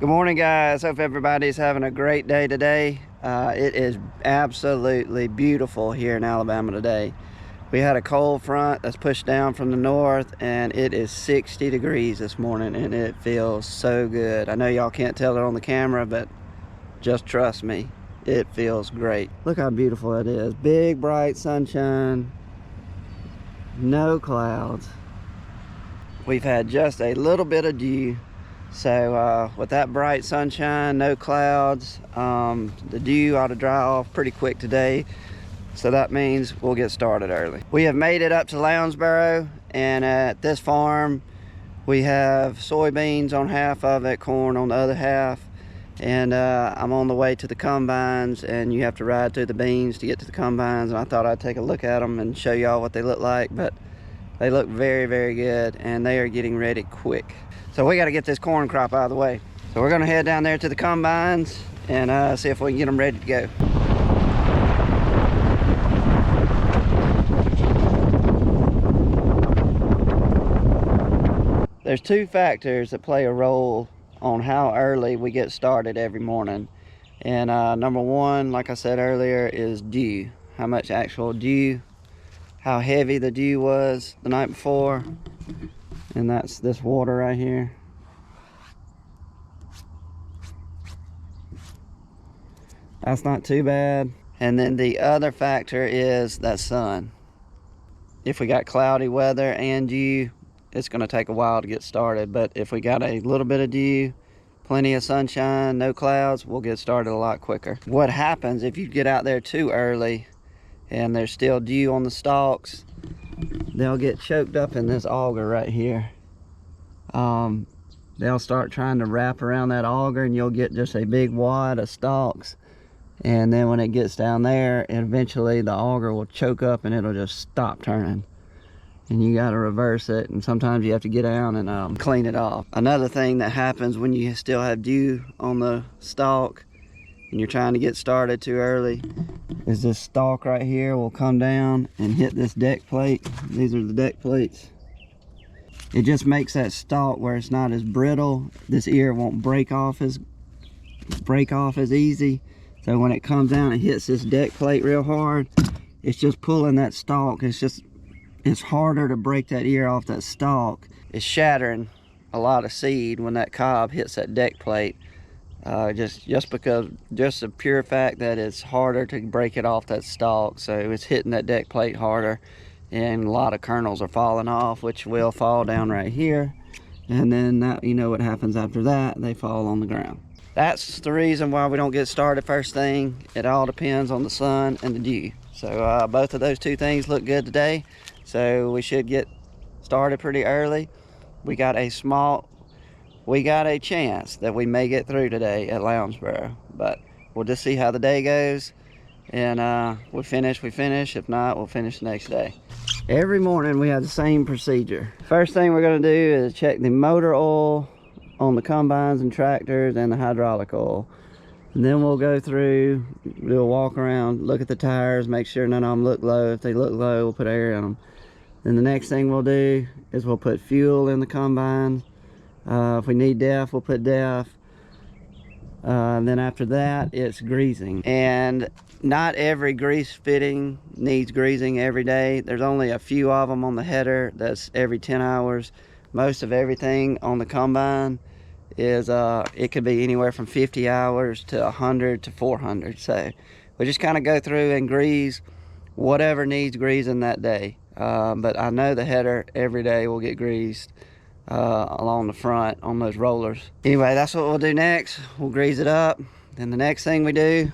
Good morning, guys. Hope everybody's having a great day today. It is absolutely beautiful here in Alabama today. We had a cold front that's pushed down from the north, and it is 60 degrees this morning, and it feels so good. I know y'all can't tell it on the camera, but just trust me, it feels great. Look how beautiful it is. Big, bright sunshine, no clouds. We've had just a little bit of dew. So with that bright sunshine, no clouds, the dew ought to dry off pretty quick today. So that means we'll get started early. We have made it up to Lounsboro, and at this farm, we have soybeans on half of it, corn on the other half. And I'm on the way to the combines, and you have to ride through the beans to get to the combines. And I thought I'd take a look at them and show y'all what they look like, but they look very, very good, and they are getting ready quick. So we got to get this corn crop out of the way. So we're going to head down there to the combines and see if we can get them ready to go. There's two factors that play a role on how early we get started every morning. And number one, like I said earlier, is dew. How much actual dew, how heavy the dew was the night before. And that's this water right here. That's not too bad. And then the other factor is that sun. If we got cloudy weather and dew, it's going to take a while to get started. But if we got a little bit of dew, plenty of sunshine, no clouds, we'll get started a lot quicker. What happens if you get out there too early and there's still dew on the stalks, they'll get choked up in this auger right here. They'll start trying to wrap around that auger, and you'll get just a big wad of stalks. And then when it gets down there, eventually the auger will choke up and it'll just stop turning. And you got to reverse it, and sometimes you have to get down and clean it off. Another thing that happens when you still have dew on the stalk and you're trying to get started too early is this stalk right here will come down and hit this deck plate. These are the deck plates. It just makes that stalk where it's not as brittle. This ear won't break off as easy. So when it comes down and hits this deck plate real hard, it's just pulling that stalk. It's harder to break that ear off that stalk. It's shattering a lot of seed when that cob hits that deck plate. Just the pure fact that it's harder to break it off that stalk, so it's hitting that deck plate harder, and a lot of kernels are falling off, which will fall down right here, and then that, you know what happens after that, they fall on the ground. That's the reason why we don't get started first thing. It all depends on the sun and the dew. So both of those two things look good today, so we should get started pretty early. We got a chance that we may get through today at Lounsboro, but we'll just see how the day goes. And we finish. If not, we'll finish the next day. Every morning we have the same procedure. First thing we're going to do is check the motor oil on the combines and tractors and the hydraulic oil. And then we'll go through, do a walk around, look at the tires, make sure none of them look low. If they look low, we'll put air in them. Then the next thing we'll do is we'll put fuel in the combines. If we need DEF, we'll put DEF. And then after that, it's greasing. And not every grease fitting needs greasing every day. There's only a few of them on the header. That's every 10 hours. Most of everything on the combine is, it could be anywhere from 50 hours to 100 to 400. So we just kind of go through and grease whatever needs greasing that day. But I know the header every day will get greased along the front on those rollers. Anyway, that's what we'll do next. We'll grease it up. Then the next thing we do,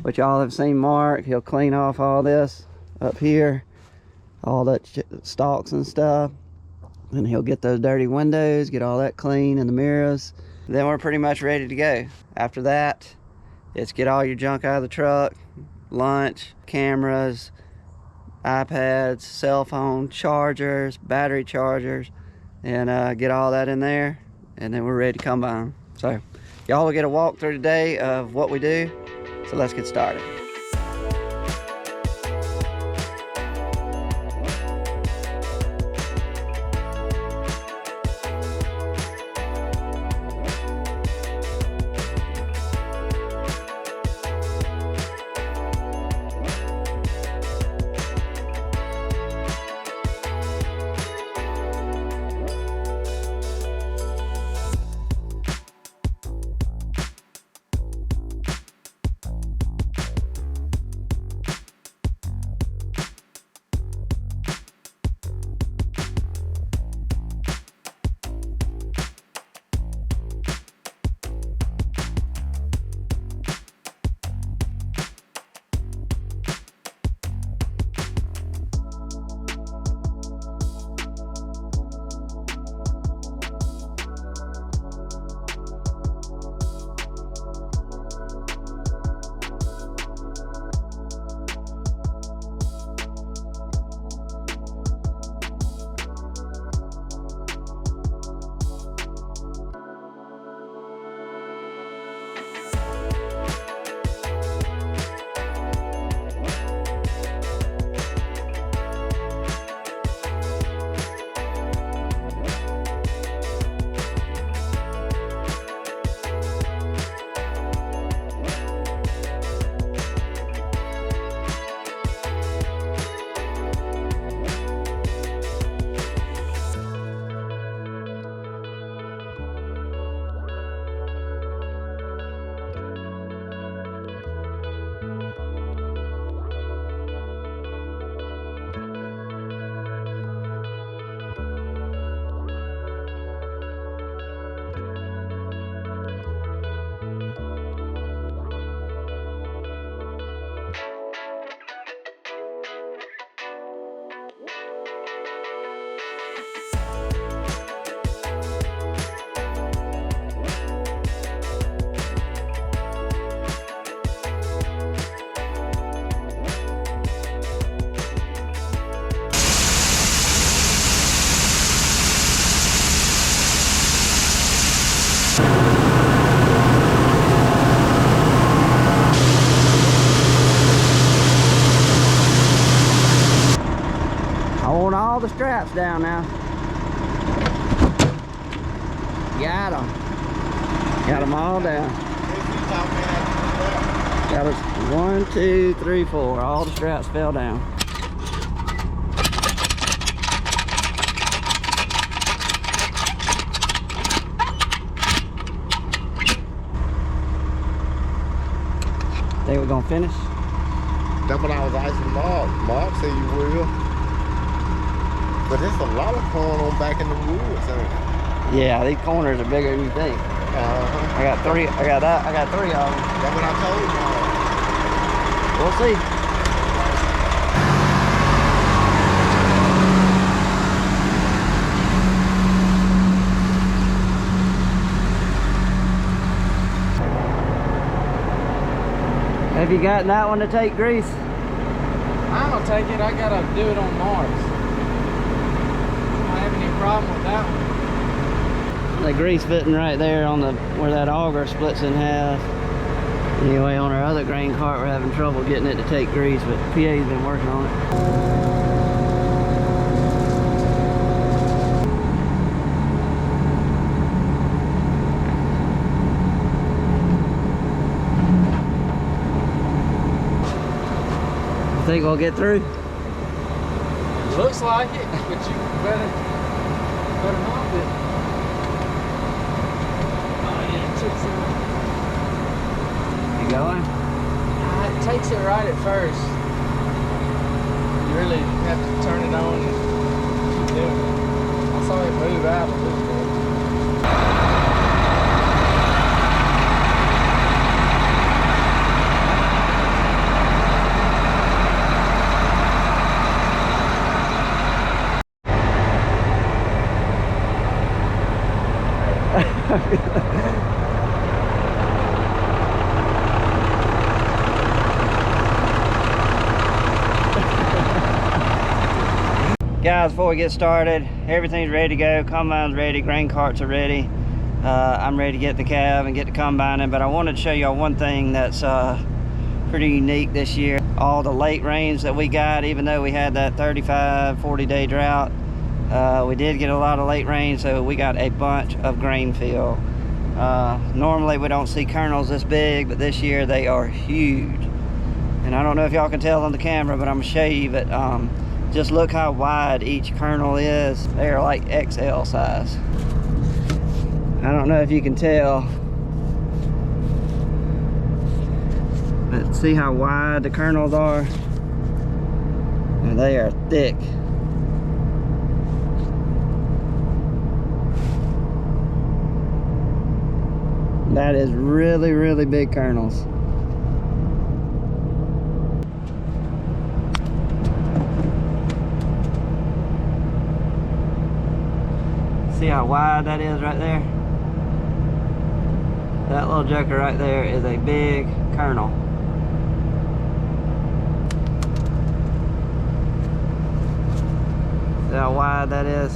which y'all have seen Mark, he'll clean off all this up here, all that stalks and stuff. Then he'll get those dirty windows, get all that clean, and the mirrors. Then we're pretty much ready to go. After that, it's get all your junk out of the truck, lunch, cameras, iPads, cell phone, chargers, battery chargers, and get all that in there, and then we're ready to combine. So y'all will get a walkthrough today of what we do. So let's get started. straps down now. Got them. Got them all down. Got us 1, 2, 3, 4. All the straps fell down. Think we're gonna finish? That's what I was asking Mark. Mark said you will. But there's a lot of corn on back in the woods, ain't it? Yeah, these corners are bigger than you think. I got 3. I got 3 of them. That's what I told Mark. We'll see. Have you gotten that one to take grease? I'm gonna take it. I gotta do it on Mars. Don't have any problem with that one. The grease fitting right there on the where that auger splits in half. Anyway, on our other grain cart, we're having trouble getting it to take grease, but PA's been working on it. Think we'll get through? Looks like it, but you better hump it. Oh yeah, it took some. You going? It takes it right at first. You really have to turn it on and keep doing it. I saw it move out a little bit. Guys, before we get started, everything's ready to go. Combine's ready, grain carts are ready. I'm ready to get the cab and get the combine in, but I wanted to show y'all one thing that's pretty unique this year. All the late rains that we got, even though we had that 35-40 day drought, we did get a lot of late rain, so we got a bunch of grain fill. Normally we don't see kernels this big, but this year they are huge. And I don't know if y'all can tell on the camera, but I'm gonna show you, but just look how wide each kernel is. They're like XL size. I don't know if you can tell, but see how wide the kernels are? And they are thick. That is really, really big kernels. See how wide that is right there? That little joker right there is a big kernel. See how wide that is?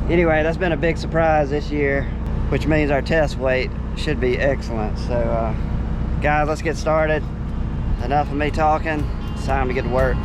Anyway, that's been a big surprise this year, which means our test weight should be excellent. So guys, let's get started. Enough of me talking, it's time to get to work.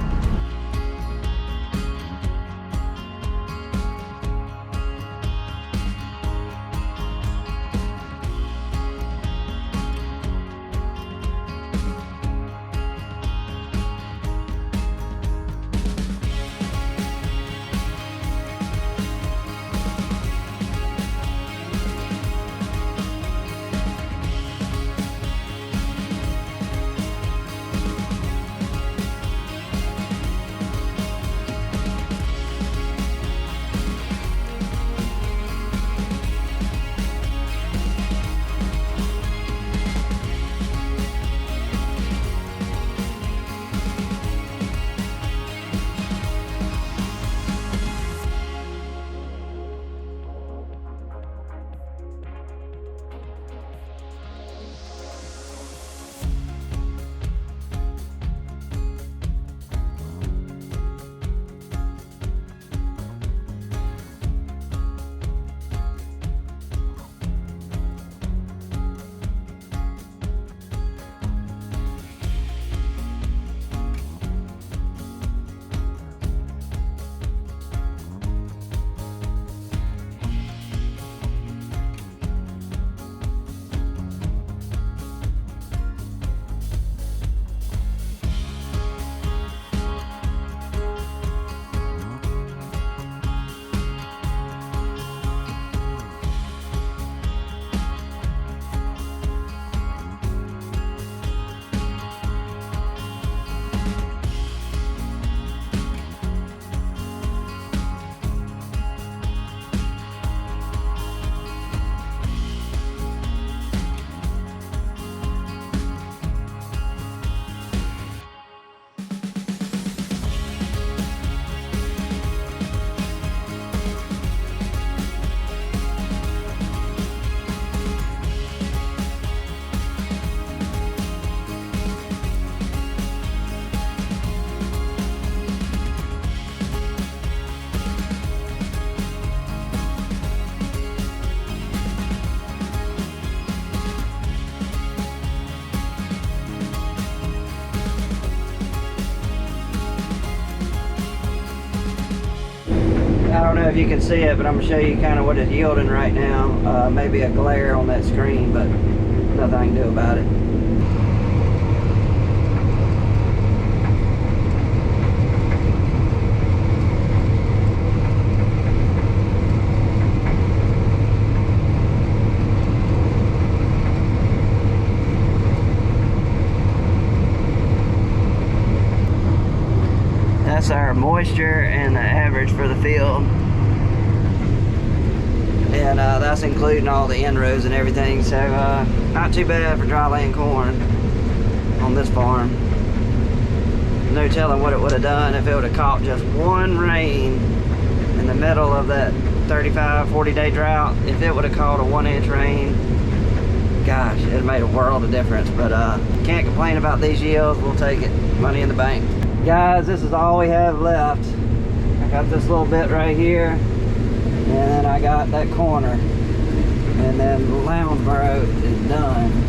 I don't know if you can see it, but I'm gonna show you kind of what it's yielding right now. Maybe a glare on that screen, but nothing I can do about it. That's our moisture and the average for the field. And that's including all the inrows and everything. So not too bad for dry land corn on this farm. No telling what it would have done if it would have caught just one rain in the middle of that 35-40 day drought. If it would have caught a 1-inch rain, gosh, it made a world of difference. But can't complain about these yields. We'll take it. Money in the bank. Guys, this is all we have left. I got this little bit right here, and then I got that corner, and then Lounsboro is done.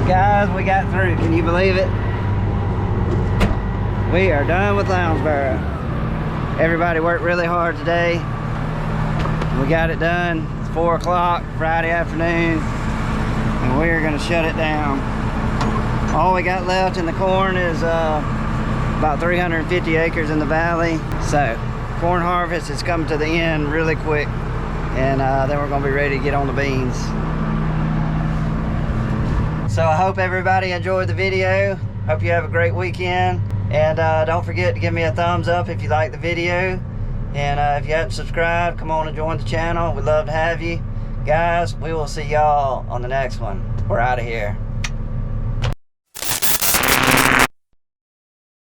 Guys, we got through. Can you believe it? We are done with Lounsboro. Everybody worked really hard today. We got it done. It's 4 o'clock Friday afternoon. and we're gonna shut it down. All we got left in the corn is about 350 acres in the valley. So corn harvest is coming to the end really quick, and then we're gonna be ready to get on the beans. So I hope everybody enjoyed the video. Hope you have a great weekend, and don't forget to give me a thumbs up if you like the video, and if you haven't subscribed, come on and join the channel. We'd love to have you guys. We will see y'all on the next one. We're out of here.